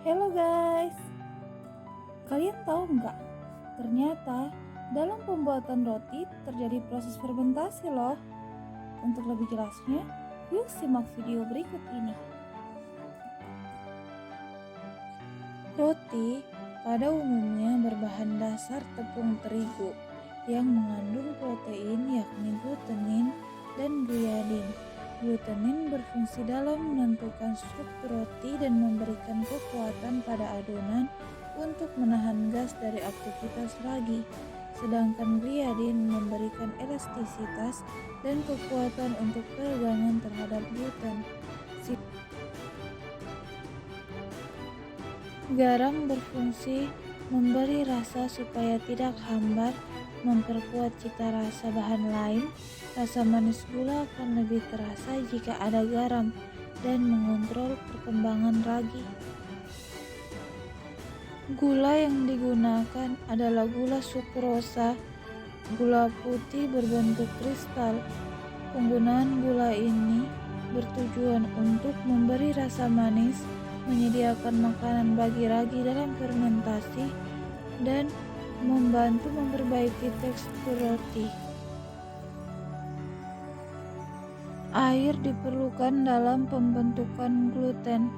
Halo guys, kalian tahu nggak? Ternyata dalam pembuatan roti terjadi proses fermentasi loh. Untuk lebih jelasnya, yuk simak video berikut ini. Roti pada umumnya berbahan dasar tepung terigu yang mengandung protein yakni glutenin dan gliadin. Glutenin berfungsi dalam menentukan struktur roti dan memberikan kekuatan pada adonan untuk menahan gas dari aktivitas ragi. Sedangkan gliadin memberikan elastisitas dan kekuatan untuk peregangan terhadap gluten. Garam berfungsi memberi rasa supaya tidak hambar, memperkuat cita rasa bahan lain. Rasa manis gula akan lebih terasa jika ada garam dan mengontrol perkembangan ragi. Gula yang digunakan adalah gula sukrosa, gula putih berbentuk kristal. Penggunaan gula ini bertujuan untuk memberi rasa manis, menyediakan makanan bagi ragi dalam fermentasi, dan membantu memperbaiki tekstur roti. Air diperlukan dalam pembentukan gluten,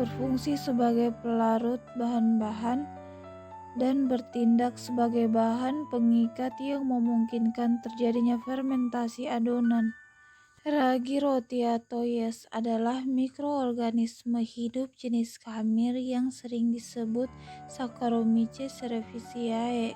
berfungsi sebagai pelarut bahan-bahan, dan bertindak sebagai bahan pengikat yang memungkinkan terjadinya fermentasi adonan. Ragi roti atau yeast adalah mikroorganisme hidup jenis khamir yang sering disebut Saccharomyces cerevisiae.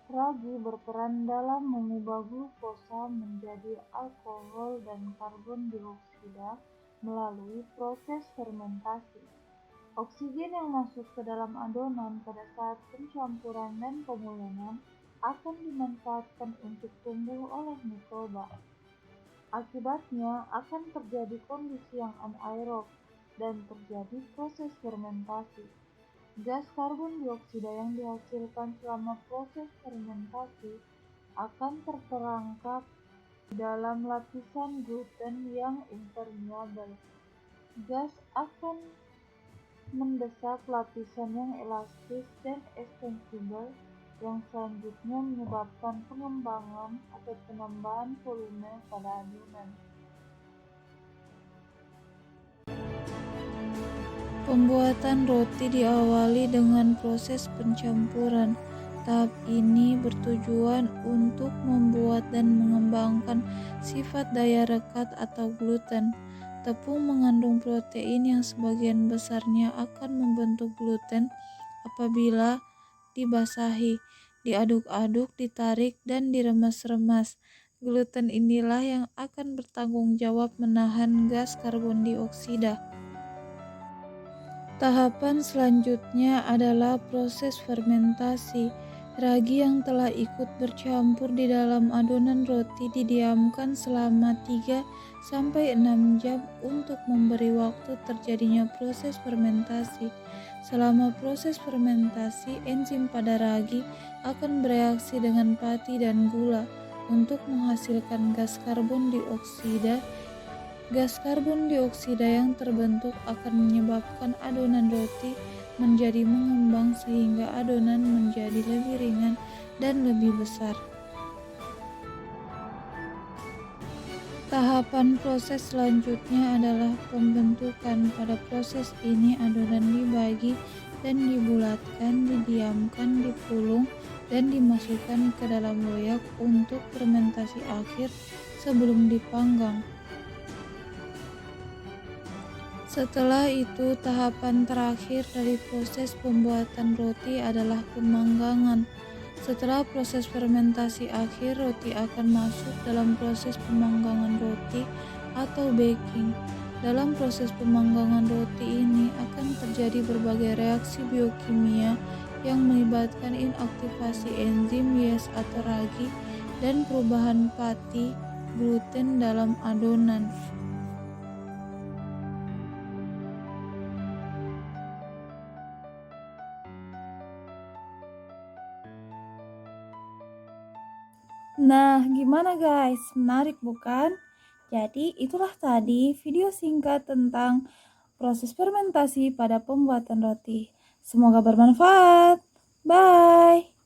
Ragi berperan dalam mengubah glukosa menjadi alkohol dan karbon dioksida melalui proses fermentasi. Oksigen yang masuk ke dalam adonan pada saat pencampuran dan pemulanan akan dimanfaatkan untuk tumbuh oleh mikroba. Akibatnya akan terjadi kondisi yang anaerob dan terjadi proses fermentasi. Gas karbon dioksida yang dihasilkan selama proses fermentasi akan terperangkap di dalam lapisan gluten yang impermeabel. Gas akan mendesak lapisan yang elastis dan ekstensibel yang selanjutnya menyebabkan pengembangan atau penambahan volume pada adonan. Pembuatan roti diawali dengan proses pencampuran. Tahap ini bertujuan untuk membuat dan mengembangkan sifat daya rekat atau gluten. Tepung mengandung protein yang sebagian besarnya akan membentuk gluten apabila dibasahi, diaduk-aduk, ditarik, dan diremas-remas. Gluten inilah yang akan bertanggung jawab menahan gas karbon dioksida. Tahapan selanjutnya adalah proses fermentasi. Ragi yang telah ikut bercampur di dalam adonan roti didiamkan selama 3-6 jam untuk memberi waktu terjadinya proses fermentasi. Selama proses fermentasi, enzim pada ragi akan bereaksi dengan pati dan gula untuk menghasilkan gas karbon dioksida. Gas karbon dioksida yang terbentuk akan menyebabkan adonan roti menjadi mengembang sehingga adonan menjadi lebih ringan dan lebih besar. Tahapan proses selanjutnya adalah pembentukan. Pada proses ini adonan dibagi dan dibulatkan, didiamkan, dipulung, dan dimasukkan ke dalam loyak untuk fermentasi akhir sebelum dipanggang. Setelah itu, tahapan terakhir dari proses pembuatan roti adalah pemanggangan. Setelah proses fermentasi akhir, roti akan masuk dalam proses pemanggangan roti atau baking. Dalam proses pemanggangan roti ini akan terjadi berbagai reaksi biokimia yang melibatkan inaktivasi enzim Yeast atau ragi dan perubahan pati gluten dalam adonan. Nah, gimana guys? Menarik bukan? Jadi, itulah tadi video singkat tentang proses fermentasi pada pembuatan roti. Semoga bermanfaat. Bye.